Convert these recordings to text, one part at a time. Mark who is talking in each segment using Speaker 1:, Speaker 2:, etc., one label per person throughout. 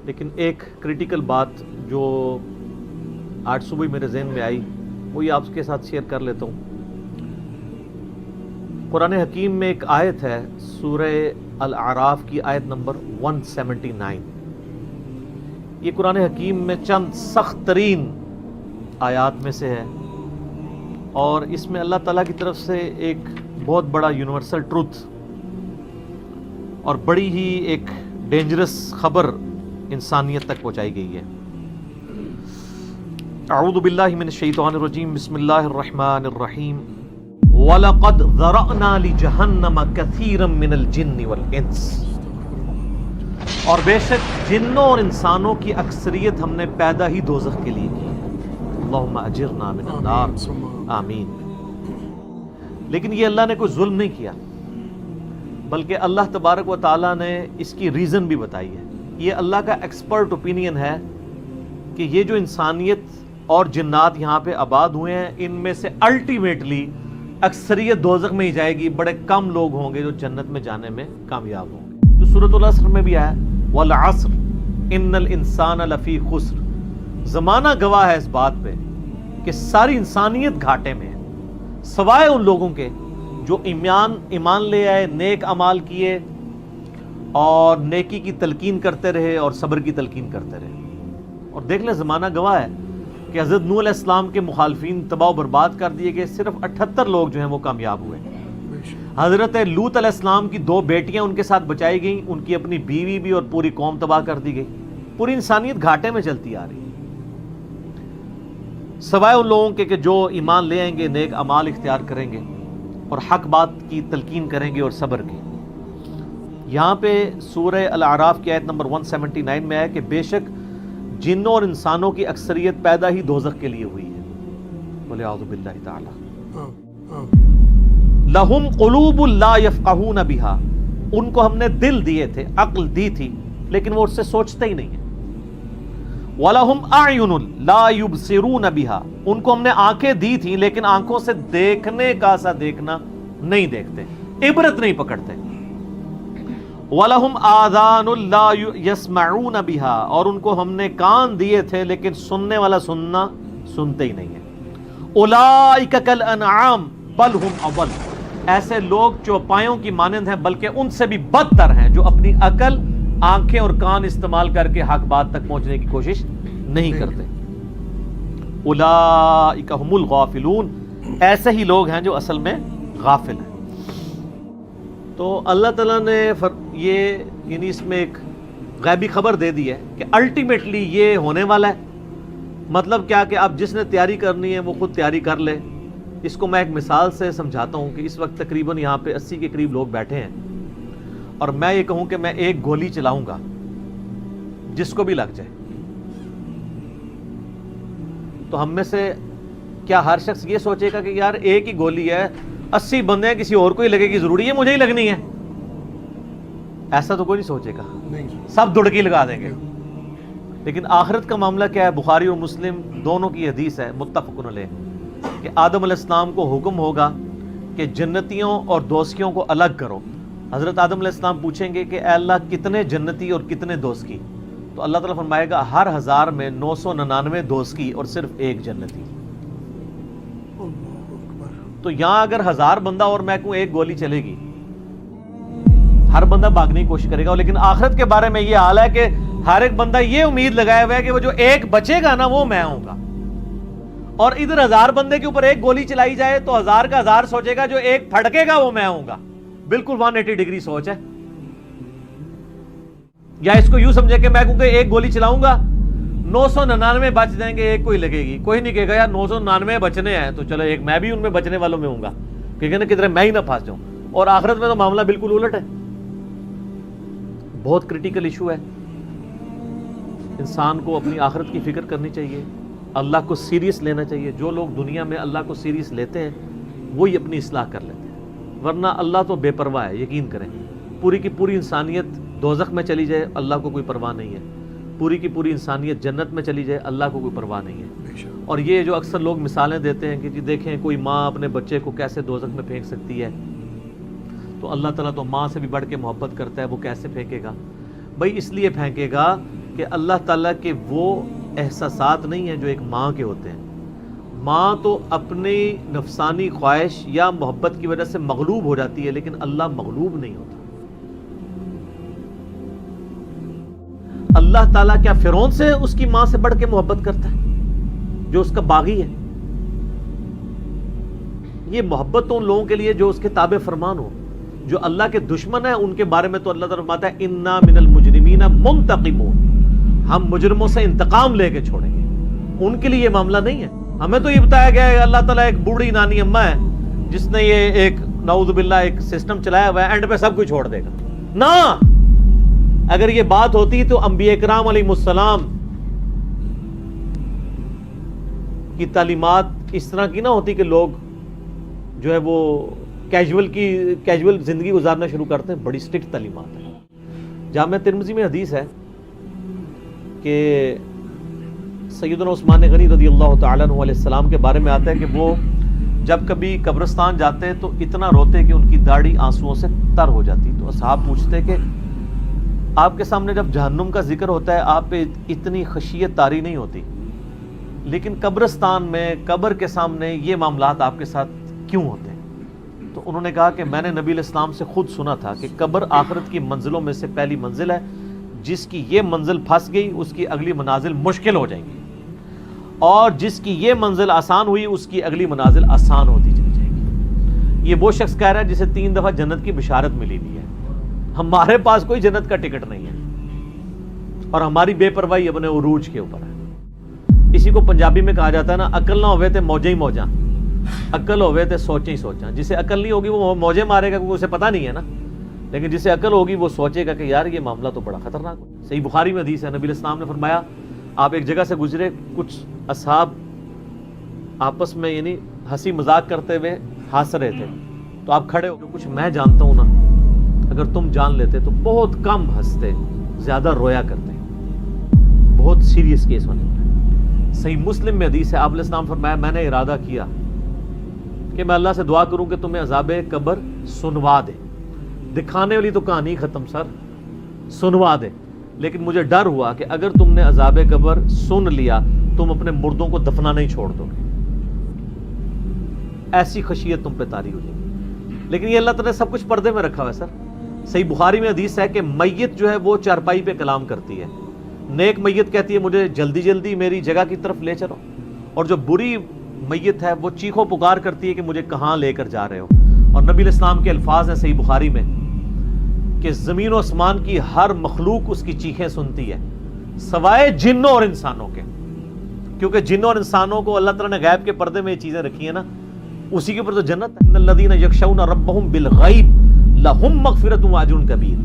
Speaker 1: لیکن ایک کریٹیکل بات جو آج صبح میرے ذہن میں آئی وہی آپ کے ساتھ شیئر کر لیتا ہوں۔ قرآن حکیم میں ایک آیت ہے، سورہ الاعراف کی آیت نمبر 179۔ یہ قرآن حکیم میں چند سخت ترین آیات میں سے ہے، اور اس میں اللہ تعالیٰ کی طرف سے ایک بہت بڑا یونیورسل ٹروتھ اور بڑی ہی ایک ڈینجرس خبر انسانیت تک پہنچائی گئی ہے۔ اعوذ باللہ من الشیطان الرجیم، بسم اللہ الرحمن الرحیم۔ وَلَقَدْ ذَرَأْنَا لِجَهَنَّمَ كَثِيرًا مِنَ الْجِنِّ وَالْإِنسِ، اور بے شک جنوں اور انسانوں کی اکثریت ہم نے پیدا ہی دوزخ کے لیے کی ہے۔ اللہم اجرنا من النار، آمین۔ لیکن یہ اللہ نے کوئی ظلم نہیں کیا، بلکہ اللہ تبارک و تعالیٰ نے اس کی ریزن بھی بتائی ہے۔ یہ اللہ کا ایکسپرٹ اوپینین ہے کہ یہ جو انسانیت اور جنات یہاں پہ آباد ہوئے ہیں، ان میں سے الٹیمیٹلی اکثریت دوزخ میں ہی جائے گی، بڑے کم لوگ ہوں گے جو جنت میں جانے میں کامیاب ہوں گے۔ جو سورۃ العصر میں بھی آیا، والعصر ان الانسان لفی خسر، زمانہ گواہ ہے اس بات پہ کہ ساری انسانیت گھاٹے میں ہے، سوائے ان لوگوں کے جو ایمان لے آئے، نیک اعمال کیے اور نیکی کی تلقین کرتے رہے اور صبر کی تلقین کرتے رہے۔ اور دیکھ لیں زمانہ گواہ ہے کہ حضرت نوح علیہ السلام کے مخالفین تباہ و برباد کر دیے گئے، صرف 78 لوگ جو ہیں وہ کامیاب ہوئے۔ حضرت لوط علیہ السلام کی 2 بیٹیاں ان کے ساتھ بچائی گئیں، ان کی اپنی بیوی بھی اور پوری قوم تباہ کر دی گئی۔ پوری انسانیت گھاٹے میں چلتی آ رہی ہے، سوائے ان لوگوں کے کہ جو ایمان لے آئیں گے، نیک اعمال اختیار کریں گے اور حق بات کی تلقین کریں گے اور صبر کی۔ یہاں پہ سورہ الاعراف کی آیت نمبر 179 میں ہے کہ بے شک جنوں اور انسانوں کی اکثریت پیدا ہی دوزخ کے لیے ہوئی ہے۔ وَلِعَوْذُ بِاللَّهِ تَعَالَى لَهُمْ قُلُوبٌ لَا يَفْقَهُونَ بِهَا، ان کو ہم نے دل دیے تھے، عقل دی تھی، لیکن وہ اس سے سوچتے ہی نہیں ہیں۔ وَلَهُمْ أَعْيُنٌ لَا يُبْصِرُونَ بِهَا، ان کو ہم نے آنکھیں دی تھی لیکن آنکھوں سے دیکھنے کا سا دیکھنا نہیں دیکھتے، عبرت نہیں پکڑتے۔ وَلَهُمْ آذَانٌ لَا يَسْمَعُونَ بِهَا، اور ان کو ہم نے کان دیے تھے لیکن سننے والا سننا سنتے ہی نہیں ہے۔ أُولَئِكَ كَالْأَنْعَامِ بَلْ هُمْ أَضَلُّ، ایسے لوگ چوپایوں کی مانند ہیں بلکہ ان سے بھی بدتر ہیں، جو اپنی عقل، آنکھیں اور کان استعمال کر کے حق بات تک پہنچنے کی کوشش نہیں کرتے۔ أُولَئِكَ هُمُ الْغَافِلُونَ، ایسے ہی لوگ ہیں جو اصل میں غافل ہیں۔ تو اللہ تعالیٰ نے یہ یعنی اس میں ایک غیبی خبر دے دی ہے کہ الٹیمیٹلی یہ ہونے والا ہے۔ مطلب کیا کہ اب جس نے تیاری کرنی ہے وہ خود تیاری کر لے۔ اس کو میں ایک مثال سے سمجھاتا ہوں کہ اس وقت تقریباً یہاں پہ 80 کے قریب لوگ بیٹھے ہیں، اور میں یہ کہوں کہ میں ایک گولی چلاؤں گا جس کو بھی لگ جائے، تو ہم میں سے کیا ہر شخص یہ سوچے گا کہ یار ایک ہی گولی ہے، 80 بندے ہیں، کسی اور کو ہی لگے گی، ضروری ہے مجھے ہی لگنی ہے؟ ایسا تو کوئی نہیں سوچے گا، سب دڑکی لگا دیں گے۔ لیکن آخرت کا معاملہ کیا ہے؟ بخاری اور مسلم دونوں کی حدیث ہے، متفق علیہ، کہ آدم علیہ السلام کو حکم ہوگا کہ جنتیوں اور دوزخیوں کو الگ کرو۔ حضرت آدم علیہ السلام پوچھیں گے کہ اے اللہ کتنے جنتی اور کتنے دوزخی؟ تو اللہ تعالیٰ فرمائے گا ہر 1000 میں 999 دوزخی اور صرف 1 جنتی۔ تو یہاں اگر 1000 بندہ اور میں کہوں 1 گولی چلے گی، ہر بندہ بھاگنے کی کوشش کرے گا۔ لیکن آخرت کے بارے میں یہ حال ہے کہ ہر ایک بندہ یہ امید لگائے ہوا ہے کہ وہ جو 1 بچے گا نا وہ میں ہوں گا، اور ادھر 1000 بندے کے اوپر 1 گولی چلائی جائے تو 1000 کا 1000 سوچے گا جو 1 پھڑکے گا وہ میں ہوں گا۔ بالکل 180 ڈگری سوچ ہے۔ یا اس کو یوں سمجھے کہ میں کہوں کہ 1 گولی چلاؤں گا، 999 بچ جائیں گے، 1 کوئی لگے گی، کوئی نہیں کہے گا یار 999 بچنے ہیں تو چلو 1 میں بھی ان میں بچنے والوں میں ہوں گا، کہے نا کدھر میں ہی نہ پھنس جاؤں۔ اور آخرت میں تو معاملہ بالکل الٹ ہے۔ بہت کریٹیکل ایشو ہے، انسان کو اپنی آخرت کی فکر کرنی چاہیے، اللہ کو سیریس لینا چاہیے۔ جو لوگ دنیا میں اللہ کو سیریس لیتے ہیں وہی اپنی اصلاح کر لیتے ہیں، ورنہ اللہ تو بے پرواہ ہے۔ یقین کریں، پوری کی پوری انسانیت دوزخ میں چلی جائے اللہ کو کوئی پرواہ نہیں ہے، پوری کی پوری انسانیت جنت میں چلی جائے اللہ کو کوئی پرواہ نہیں ہے۔ اور یہ جو اکثر لوگ مثالیں دیتے ہیں کہ جی دیکھیں کوئی ماں اپنے بچے کو کیسے دوزخ میں پھینک سکتی ہے، تو اللہ تعالیٰ تو ماں سے بھی بڑھ کے محبت کرتا ہے، وہ کیسے پھینکے گا؟ بھائی اس لیے پھینکے گا کہ اللہ تعالیٰ کے وہ احساسات نہیں ہیں جو ایک ماں کے ہوتے ہیں. ماں تو اپنی نفسانی خواہش یا محبت کی وجہ سے مغلوب ہو جاتی ہے، لیکن اللہ مغلوب نہیں ہوتا. اللہ تعالیٰ کیا فرعون سے اس کی ماں سے بڑھ کے محبت کرتا ہے جو اس کا باغی ہے؟ یہ محبت تو ان لوگوں کے لیے جو اس کے تابع فرمان ہو. جو اللہ کے دشمن ہیں ان کے بارے میں تو اللہ تعالیٰ فرماتا ہے انا من المجرمین منتقمون، ہم مجرموں سے انتقام لے کے چھوڑیں گے. ان کے لیے یہ معاملہ نہیں ہے. ہمیں تو یہ بتایا گیا ہے اللہ تعالیٰ ایک بوڑھی نانی اماں ہے جس نے یہ ایک نعوذ باللہ ایک سسٹم چلایا ہوا ہے، اینڈ پہ سب کچھ چھوڑ دے گا. نہ، اگر یہ بات ہوتی تو انبیاء کرام علیہ السلام کی تعلیمات اس طرح کی نہ ہوتی کہ لوگ جو ہے وہ کیجول زندگی گزارنا شروع کرتے ہیں. بڑی سٹرکٹ تعلیمات ہیں. جامع ترمذی میں حدیث ہے کہ سیدنا عثمان غنی رضی اللہ تعالیٰ عنہ علیہ السلام کے بارے میں آتا ہے کہ وہ جب کبھی قبرستان جاتے تو اتنا روتے کہ ان کی داڑھی آنسوؤں سے تر ہو جاتی. تو اصحاب پوچھتے کہ آپ کے سامنے جب جہنم کا ذکر ہوتا ہے آپ پہ اتنی خشیت طاری نہیں ہوتی، لیکن قبرستان میں قبر کے سامنے یہ معاملات آپ کے ساتھ کیوں ہوتے ہیں؟ تو انہوں نے کہا کہ میں نے نبی علیہ السلام سے خود سنا تھا کہ قبر آخرت کی منزلوں میں سے پہلی منزل ہے، جس کی یہ منزل پھنس گئی اس کی اگلی منازل مشکل ہو جائیں گی، اور جس کی یہ منزل آسان ہوئی اس کی اگلی منازل آسان ہوتی چلی جائے گی. یہ وہ شخص کہہ رہا ہے جسے 3 دفعہ جنت کی بشارت ملی ہوئی ہے. ہمارے پاس کوئی جنت کا ٹکٹ نہیں ہے اور ہماری بے پرواہی اپنے عروج کے اوپر ہے. اسی کو پنجابی میں کہا جاتا ہے نا، عقل نہ ہوئے تے موجیں ہی موجاں، عقل ہوئے تے سوچیں ہی سوچاں. جسے عقل نہیں ہوگی وہ موجیں مارے گا کیونکہ اسے پتہ نہیں ہے نا، لیکن جسے عقل ہوگی وہ سوچے گا کہ یار یہ معاملہ تو بڑا خطرناک ہے. صحیح بخاری میں حدیث ہے، نبی علیہ السلام نے فرمایا آپ ایک جگہ سے گزرے، کچھ اصحاب آپس میں یعنی ہنسی مذاق کرتے ہوئے ہنس رہے تھے، تو آپ کھڑے ہو کہ کچھ میں جانتا ہوں نا، اگر تم جان لیتے تو بہت کم ہنستے، زیادہ رویا کرتے. بہت سیریس کیس ہونے والا. صحیح مسلم میں حدیث ہے، آپ علیہ السلام فرمایا میں نے ارادہ کیا کہ میں اللہ سے دعا کروں کہ تمہیں عذاب قبر سنوا دے. دکھانے والی تو کہانی ختم سر، سنوا دے. لیکن مجھے ڈر ہوا کہ اگر تم نے عذاب قبر سن لیا تم اپنے مردوں کو دفنا نہیں چھوڑ دو گے، ایسی خشیت تم پہ طاری ہو جائے گی. لیکن یہ اللہ تعالیٰ نے سب کچھ پردے میں رکھا ہوا ہے سر. صحیح بخاری میں حدیث ہے کہ میت جو ہے وہ چارپائی پہ کلام کرتی ہے. نیک میت کہتی ہے مجھے جلدی جلدی میری جگہ کی طرف لے چلو، اور جو بری میت ہے وہ چیخو پکار کرتی ہے کہ مجھے کہاں لے کر جا رہے ہو. اور نبی علیہ السلام کے الفاظ ہیں صحیح بخاری میں کہ زمین و آسمان کی ہر مخلوق اس کی چیخیں سنتی ہے سوائے جنوں اور انسانوں کے، کیونکہ جنوں اور انسانوں کو اللہ تعالیٰ نے غیب کے پردے میں یہ چیزیں رکھی ہیں نا، اسی کے اوپر تو جنت ہے. ان الذین یخشون ربهم بالغیب لہم مغفرۃ واجر کبیر.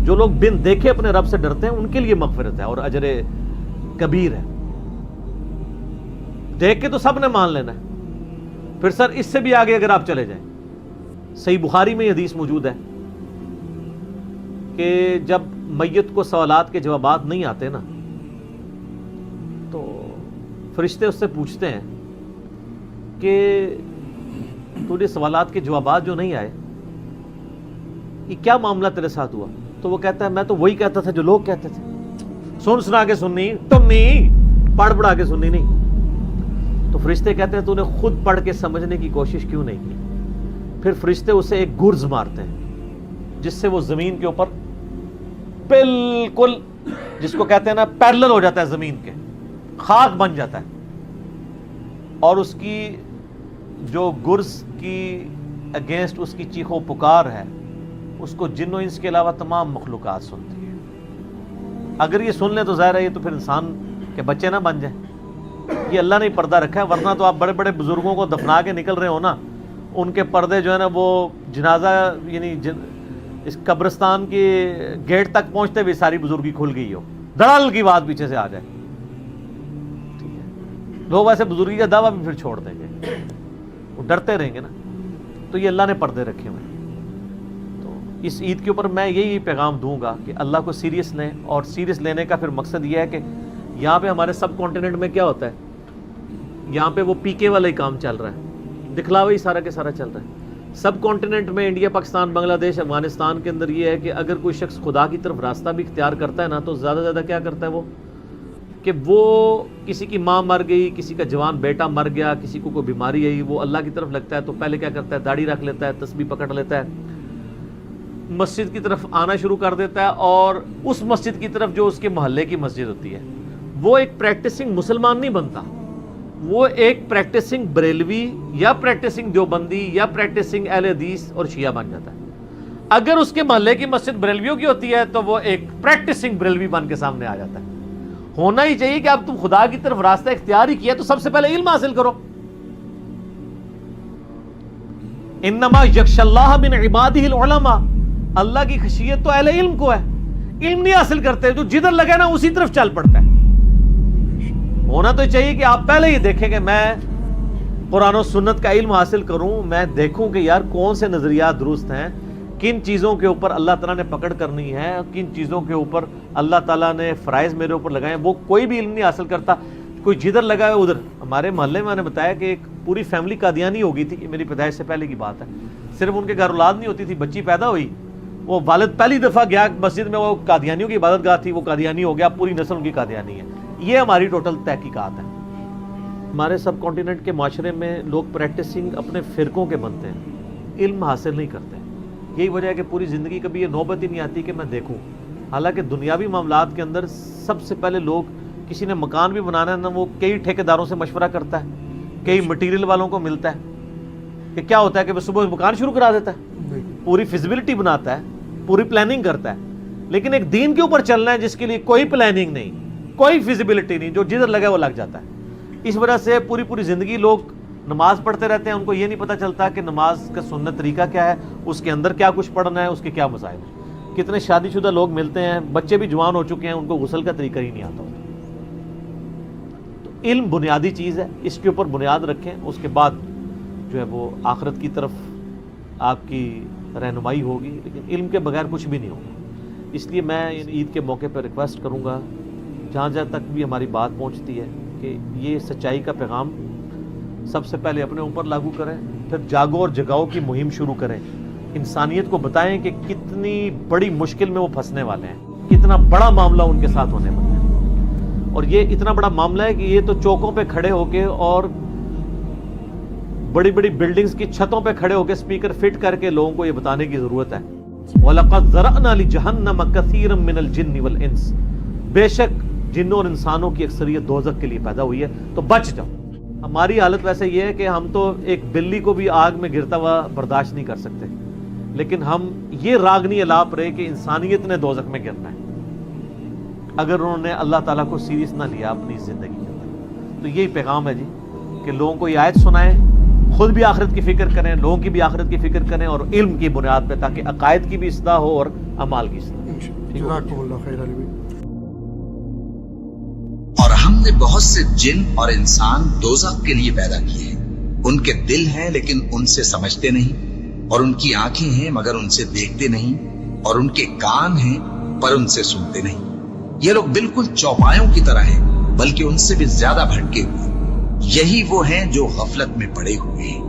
Speaker 1: جو لوگ بن دیکھے اپنے رب سے ڈرتے ہیں ان کے لیے مغفرت ہے اور اجر کبیر ہے. دیکھ کے تو سب نے مان لینا ہے، پھر سر اس سے بھی آگے اگر آپ چلے جائیں، صحیح بخاری میں یہ حدیث موجود ہے کہ جب میت کو سوالات کے جوابات نہیں آتے نا تو فرشتے اس سے پوچھتے ہیں کہ تجھے سوالات کے جوابات جو نہیں آئے یہ کیا معاملہ تیرے ساتھ ہوا؟ تو وہ کہتا ہے میں تو وہی کہتا تھا جو لوگ کہتے تھے، سن سنا کے سننی تم نہیں، پڑھ پڑھا کے سننی نہیں. تو فرشتے کہتے ہیں تو نے خود پڑھ کے سمجھنے کی کوشش کیوں نہیں کی؟ پھر فرشتے اسے ایک گرز مارتے ہیں جس سے وہ زمین کے اوپر بالکل، جس کو کہتے ہیں نا پیرلل ہو جاتا ہے، زمین کے خاک بن جاتا ہے. اور اس کی جو گرز کی اگینسٹ اس کی چیخو پکار ہے اس کو جن و انس کے علاوہ تمام مخلوقات سنتی ہے. اگر یہ سن لیں تو ظاہر ہے یہ تو پھر انسان کے بچے نہ بن جائیں. یہ اللہ نے پردہ رکھا ہے، ورنہ تو آپ بڑے بڑے بزرگوں کو دفنا کے نکل رہے ہو نا، ان کے پردے جو ہے نا وہ جنازہ یعنی اس قبرستان کے گیٹ تک پہنچتے ہوئے ساری بزرگی کھل گئی ہو، دڑل کی بات پیچھے سے آ جائے. ٹھیک ہے، لوگ ایسے بزرگی کا دعویٰ بھی پھر چھوڑ دیں گے، وہ ڈرتے رہیں گے نا. تو یہ اللہ نے پردے رکھے ہوئے. تو اس عید کے اوپر میں یہی پیغام دوں گا کہ اللہ کو سیریس لیں، اور سیریس لینے کا پھر مقصد یہ ہے کہ یہاں پہ ہمارے سب کانٹیننٹ میں کیا ہوتا ہے، یہاں پہ وہ پیکے والا ہی کام چل رہا ہے، دکھلاوا ہی سارا کے سارا چل رہا ہے. سب کانٹیننٹ میں انڈیا، پاکستان، بنگلہ دیش، افغانستان کے اندر یہ ہے کہ اگر کوئی شخص خدا کی طرف راستہ بھی اختیار کرتا ہے نا تو زیادہ زیادہ کیا کرتا ہے وہ کہ وہ کسی کی ماں مر گئی، کسی کا جوان بیٹا مر گیا، کسی کو کوئی بیماری آئی، وہ اللہ کی طرف لگتا ہے تو پہلے کیا کرتا ہے داڑھی رکھ لیتا ہے، تسبیح پکڑ لیتا ہے، مسجد کی طرف آنا شروع کر دیتا ہے، اور اس مسجد کی طرف جو اس کے محلے کی مسجد ہوتی ہے، وہ ایک پریکٹسنگ مسلمان نہیں بنتا، وہ ایک پریکٹسنگ بریلوی یا پریکٹسنگ دیوبندی یا پریکٹسنگ اہل حدیث اور شیعہ بن جاتا ہے۔ اگر اس کے محلے کی مسجد بریلویوں کی ہوتی ہے تو وہ ایک پریکٹسنگ بریلوی بن کے سامنے آ جاتا ہے۔ ہونا ہی چاہیے کہ اب تم خدا کی طرف راستہ اختیار ہی کیا تو سب سے پہلے علم حاصل کرو۔ انما یخشی اللہ من عبادہ العلماء، اللہ کی خشیت تو اہل علم کو ہے۔ علم نہیں حاصل کرتے تو جدھر لگے نا اسی طرف چل پڑتا ہے۔ ہونا تو چاہیے کہ آپ پہلے ہی دیکھیں کہ میں قرآن و سنت کا علم حاصل کروں، میں دیکھوں کہ یار کون سے نظریات درست ہیں، کن چیزوں کے اوپر اللہ تعالیٰ نے پکڑ کرنی ہے، کن چیزوں کے اوپر اللہ تعالیٰ نے فرائض میرے اوپر لگائے ہیں۔ وہ کوئی بھی علم نہیں حاصل کرتا، کوئی جدھر لگا ہے ادھر۔ ہمارے محلے میں نے بتایا کہ ایک پوری فیملی قادیانی ہو گئی تھی، میری پیدائش سے پہلے کی بات ہے، صرف ان کے گھر اولاد نہیں ہوتی تھی، بچی پیدا ہوئی، وہ والد پہلی دفعہ گیا مسجد میں، وہ قادیانیوں کی عبادت گاہ تھی، وہ قادیانی ہو گیا، پوری نسل ان کی قادیانی ہے۔ یہ ہماری ٹوٹل تحقیقات ہیں۔ ہمارے سب کانٹیننٹ کے معاشرے میں لوگ پریکٹسنگ اپنے فرقوں کے بنتے ہیں، علم حاصل نہیں کرتے۔ یہی وجہ ہے کہ پوری زندگی کبھی یہ نوبت ہی نہیں آتی کہ میں دیکھوں۔ حالانکہ دنیاوی معاملات کے اندر سب سے پہلے لوگ، کسی نے مکان بھی بنانا ہے نا، وہ کئی ٹھیکیداروں سے مشورہ کرتا ہے، کئی مٹیریل والوں کو ملتا ہے کہ کیا ہوتا ہے کہ وہ صبح مکان شروع کرا دیتا ہے، پوری فیزیبلٹی بناتا ہے، پوری پلاننگ کرتا ہے۔ لیکن ایک دین کے اوپر چلنا ہے جس کے لیے کوئی پلاننگ نہیں، کوئی فیزیبلٹی نہیں، جو جدھر لگا وہ لگ جاتا ہے۔ اس وجہ سے پوری زندگی لوگ نماز پڑھتے رہتے ہیں، ان کو یہ نہیں پتہ چلتا کہ نماز کا سنت طریقہ کیا ہے، اس کے اندر کیا کچھ پڑھنا ہے، اس کے کیا مسائل ہیں۔ کتنے شادی شدہ لوگ ملتے ہیں، بچے بھی جوان ہو چکے ہیں، ان کو غسل کا طریقہ ہی نہیں آتا ہوتا۔ تو علم بنیادی چیز ہے، اس کے اوپر بنیاد رکھیں، اس کے بعد جو ہے وہ آخرت کی طرف آپ کی رہنمائی ہوگی، لیکن علم کے بغیر کچھ بھی نہیں ہوگا۔ اس لیے میں عید کے موقع پر ریکویسٹ کروں گا، جہاں تک بھی ہماری بات پہنچتی ہے، کہ یہ سچائی کا پیغام سب سے پہلے اپنے اوپر لاگو کریں، پھر جاگو اور جگاؤ کی مہم شروع کریں، انسانیت کو بتائیں کہ کتنی بڑی مشکل میں وہ پھنسنے والے ہیں، کتنا بڑا معاملہ ان کے ساتھ ہونے والا ہے، اور یہ اتنا بڑا معاملہ ہے کہ یہ تو چوکوں پہ کھڑے ہو کے اور بڑی بڑی بلڈنگز کی چھتوں پہ کھڑے ہو کے اسپیکر فٹ کر کے لوگوں کو یہ بتانے کی ضرورت ہے۔ وَلَقَدْ ذَرَأْنَا لِجَهَنَّمَ كَثِيرًا مِنَ الْجِنِّ وَالْإِنسِ، بے شک جنوں اور انسانوں کی اکثریت دوزخ کے لیے پیدا ہوئی ہے، تو بچ جاؤ۔ ہماری حالت ویسے یہ ہے کہ ہم تو ایک بلی کو بھی آگ میں گرتا ہوا برداشت نہیں کر سکتے، لیکن ہم یہ راگنی الاپ رہے کہ انسانیت نے دوزخ میں گرنا ہے اگر انہوں نے اللہ تعالیٰ کو سیریس نہ لیا اپنی زندگی کے اندر۔ تو یہی پیغام ہے جی کہ لوگوں کو یہ آیت سنائیں، خود بھی آخرت کی فکر کریں، لوگوں کی بھی آخرت کی فکر کریں، اور علم کی بنیاد پہ، تاکہ عقائد کی بھی اصلاح ہو اور اعمال کی اصلاح۔
Speaker 2: جزاکم اللہ خیر علی۔
Speaker 3: اور ہم نے بہت سے جن اور انسان دوزخ کے لیے پیدا کیے ہیں، ان کے دل ہیں لیکن ان سے سمجھتے نہیں، اور ان کی آنکھیں ہیں مگر ان سے دیکھتے نہیں، اور ان کے کان ہیں پر ان سے سنتے نہیں۔ یہ لوگ بالکل چوپایوں کی طرح ہیں، بلکہ ان سے بھی زیادہ بھٹکے ہوئے۔ یہی وہ ہیں جو غفلت میں پڑے ہوئے ہیں۔